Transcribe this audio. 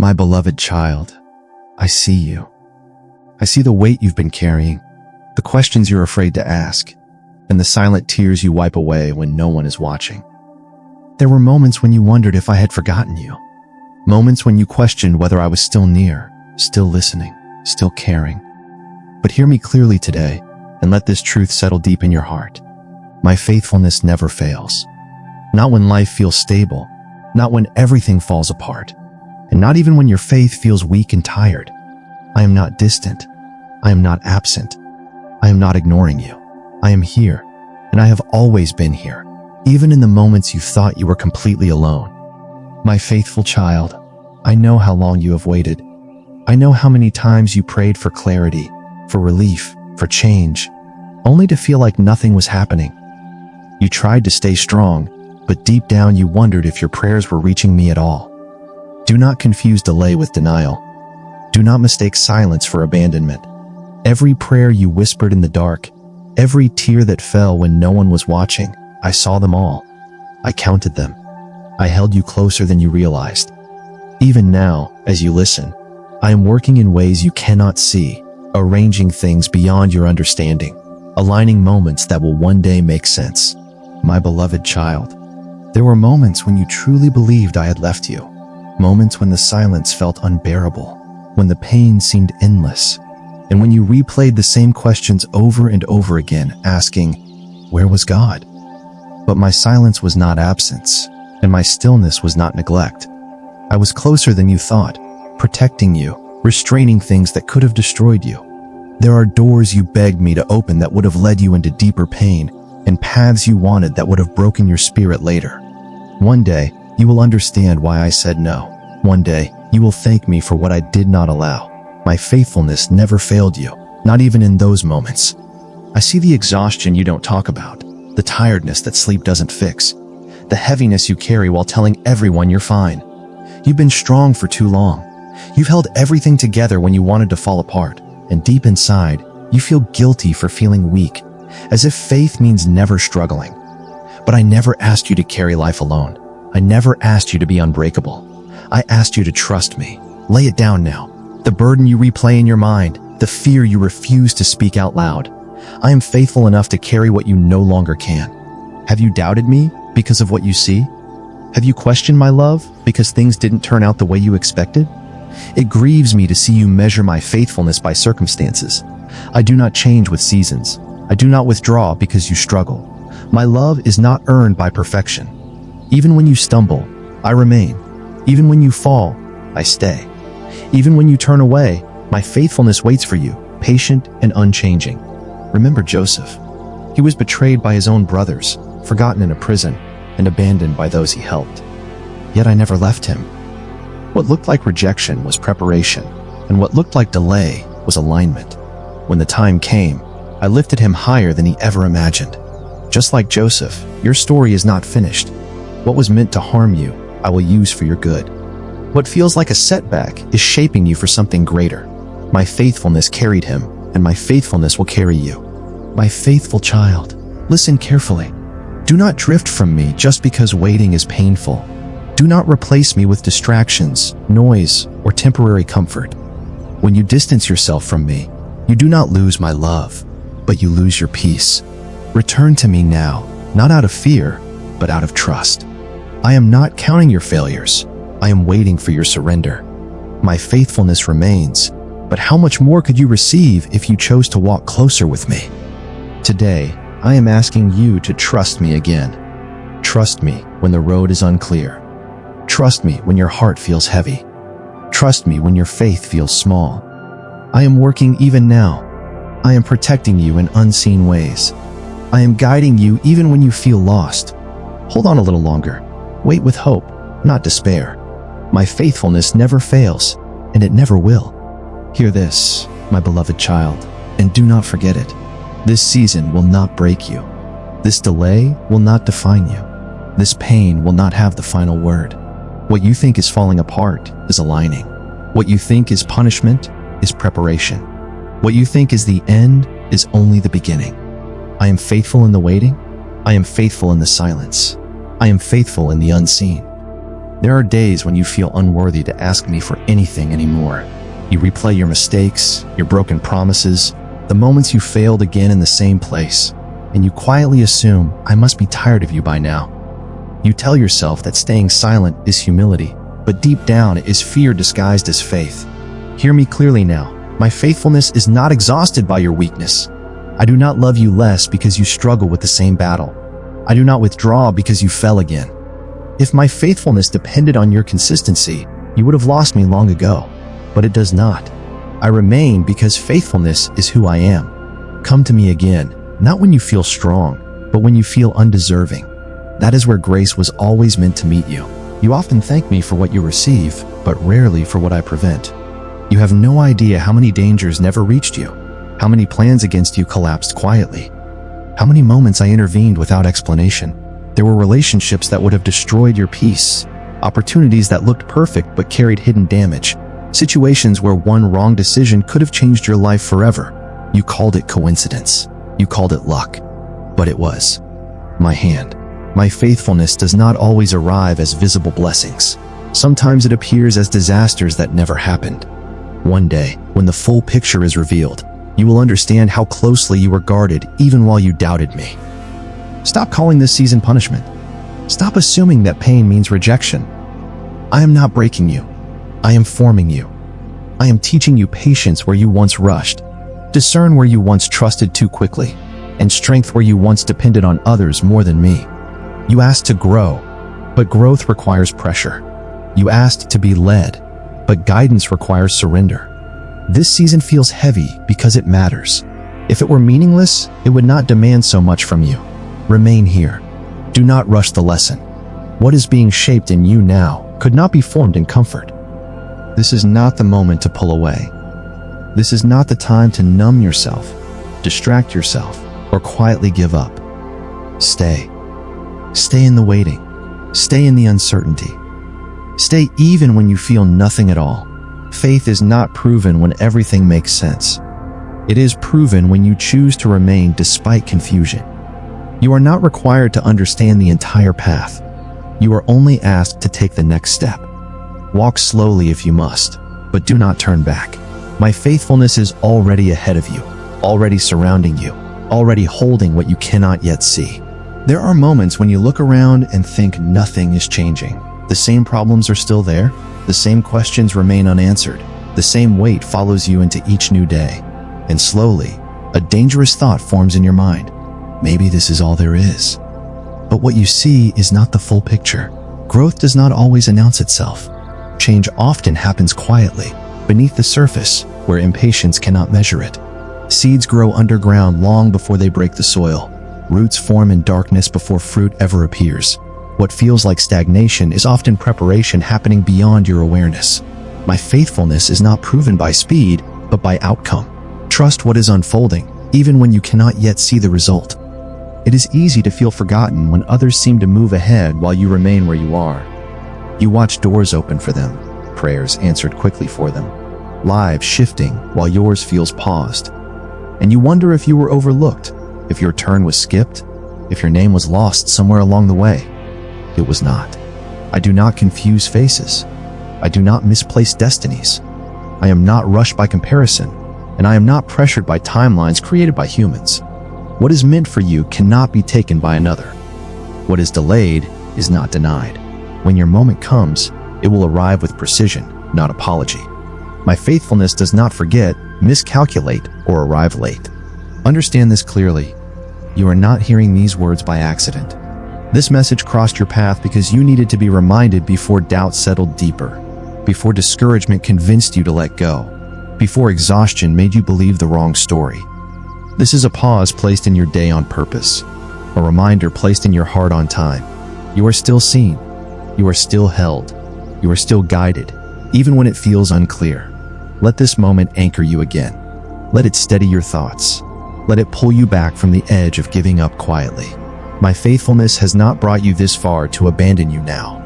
My beloved child, I see you. I see the weight you've been carrying, the questions you're afraid to ask, and the silent tears you wipe away when no one is watching. There were moments when you wondered if I had forgotten you. Moments when you questioned whether I was still near, still listening, still caring. But hear me clearly today, and let this truth settle deep in your heart. My faithfulness never fails. Not when life feels stable, not when everything falls apart, and not even when your faith feels weak and tired. I am not distant. I am not absent. I am not ignoring you. I am here, and I have always been here, even in the moments you thought you were completely alone. My faithful child, I know how long you have waited. I know how many times you prayed for clarity, for relief, for change, only to feel like nothing was happening. You tried to stay strong, but deep down you wondered if your prayers were reaching me at all. Do not confuse delay with denial. Do not mistake silence for abandonment. Every prayer you whispered in the dark, every tear that fell when no one was watching, I saw them all. I counted them. I held you closer than you realized. Even now, as you listen, I am working in ways you cannot see, arranging things beyond your understanding, aligning moments that will one day make sense. My beloved child, there were moments when you truly believed I had left you, moments when the silence felt unbearable, when the pain seemed endless, and when you replayed the same questions over and over again, asking, where was God? But my silence was not absence, and my stillness was not neglect. I was closer than you thought, protecting you, restraining things that could have destroyed you. There are doors you begged me to open that would have led you into deeper pain, and paths you wanted that would have broken your spirit later. One day, you will understand why I said no. One day, you will thank me for what I did not allow. My faithfulness never failed you, not even in those moments. I see the exhaustion you don't talk about, the tiredness that sleep doesn't fix, the heaviness you carry while telling everyone you're fine. You've been strong for too long. You've held everything together when you wanted to fall apart, and deep inside, you feel guilty for feeling weak, as if faith means never struggling. But I never asked you to carry life alone. I never asked you to be unbreakable. I asked you to trust me. Lay it down now. The burden you replay in your mind, the fear you refuse to speak out loud. I am faithful enough to carry what you no longer can. Have you doubted me because of what you see? Have you questioned my love because things didn't turn out the way you expected? It grieves me to see you measure my faithfulness by circumstances. I do not change with seasons. I do not withdraw because you struggle. My love is not earned by perfection. Even when you stumble, I remain. Even when you fall, I stay. Even when you turn away, my faithfulness waits for you, patient and unchanging. Remember Joseph. He was betrayed by his own brothers, forgotten in a prison, and abandoned by those he helped. Yet I never left him. What looked like rejection was preparation, and what looked like delay was alignment. When the time came, I lifted him higher than he ever imagined. Just like Joseph, your story is not finished. What was meant to harm you, I will use for your good. What feels like a setback is shaping you for something greater. My faithfulness carried him, and my faithfulness will carry you. My faithful child, listen carefully. Do not drift from me just because waiting is painful. Do not replace me with distractions, noise, or temporary comfort. When you distance yourself from me, you do not lose my love, but you lose your peace. Return to me now, not out of fear, but out of trust. I am not counting your failures. I am waiting for your surrender. My faithfulness remains, but how much more could you receive if you chose to walk closer with me? Today, I am asking you to trust me again. Trust me when the road is unclear. Trust me when your heart feels heavy. Trust me when your faith feels small. I am working even now. I am protecting you in unseen ways. I am guiding you even when you feel lost. Hold on a little longer. Wait with hope, not despair. My faithfulness never fails, and it never will. Hear this, my beloved child, and do not forget it. This season will not break you. This delay will not define you. This pain will not have the final word. What you think is falling apart is aligning. What you think is punishment is preparation. What you think is the end is only the beginning. I am faithful in the waiting. I am faithful in the silence. I am faithful in the unseen. There are days when you feel unworthy to ask me for anything anymore. You replay your mistakes, your broken promises, the moments you failed again in the same place, and you quietly assume I must be tired of you by now. You tell yourself that staying silent is humility, but deep down it is fear disguised as faith. Hear me clearly now. My faithfulness is not exhausted by your weakness. I do not love you less because you struggle with the same battle. I do not withdraw because you fell again. If my faithfulness depended on your consistency, you would have lost me long ago, but it does not. I remain because faithfulness is who I am. Come to me again, not when you feel strong, but when you feel undeserving. That is where grace was always meant to meet you. You often thank me for what you receive, but rarely for what I prevent. You have no idea how many dangers never reached you, how many plans against you collapsed quietly, how many moments I intervened without explanation. There were relationships that would have destroyed your peace, opportunities that looked perfect but carried hidden damage, situations where one wrong decision could have changed your life forever. You called it coincidence. You called it luck. But it was my hand. My faithfulness does not always arrive as visible blessings. Sometimes it appears as disasters that never happened. One day, when the full picture is revealed, you will understand how closely you were guarded even while you doubted me. Stop calling this season punishment. Stop assuming that pain means rejection. I am not breaking you. I am forming you. I am teaching you patience where you once rushed, discern where you once trusted too quickly, and strength where you once depended on others more than me. You asked to grow, but growth requires pressure. You asked to be led, but guidance requires surrender. This season feels heavy because it matters. If it were meaningless, it would not demand so much from you. Remain here. Do not rush the lesson. What is being shaped in you now could not be formed in comfort. This is not the moment to pull away. This is not the time to numb yourself, distract yourself, or quietly give up. Stay. Stay in the waiting. Stay in the uncertainty. Stay even when you feel nothing at all. Faith is not proven when everything makes sense. It is proven when you choose to remain despite confusion. You are not required to understand the entire path. You are only asked to take the next step. Walk slowly if you must, but do not turn back. My faithfulness is already ahead of you, already surrounding you, already holding what you cannot yet see. There are moments when you look around and think nothing is changing. The same problems are still there. The same questions remain unanswered. The same weight follows you into each new day. And slowly, a dangerous thought forms in your mind. Maybe this is all there is. But what you see is not the full picture. Growth does not always announce itself. Change often happens quietly, beneath the surface, where impatience cannot measure it. Seeds grow underground long before they break the soil. Roots form in darkness before fruit ever appears. What feels like stagnation is often preparation happening beyond your awareness. My faithfulness is not proven by speed, but by outcome. Trust what is unfolding, even when you cannot yet see the result. It is easy to feel forgotten when others seem to move ahead while you remain where you are. You watch doors open for them, prayers answered quickly for them, lives shifting while yours feels paused. And you wonder if you were overlooked, if your turn was skipped, if your name was lost somewhere along the way. It was not. I do not confuse faces. I do not misplace destinies. I am not rushed by comparison, and I am not pressured by timelines created by humans. What is meant for you cannot be taken by another. What is delayed is not denied. When your moment comes, it will arrive with precision, not apology. My faithfulness does not forget, miscalculate, or arrive late. Understand this clearly. You are not hearing these words by accident. This message crossed your path because you needed to be reminded before doubt settled deeper, before discouragement convinced you to let go, before exhaustion made you believe the wrong story. This is a pause placed in your day on purpose, a reminder placed in your heart on time. You are still seen. You are still held. You are still guided, even when it feels unclear. Let this moment anchor you again. Let it steady your thoughts. Let it pull you back from the edge of giving up quietly. My faithfulness has not brought you this far to abandon you now.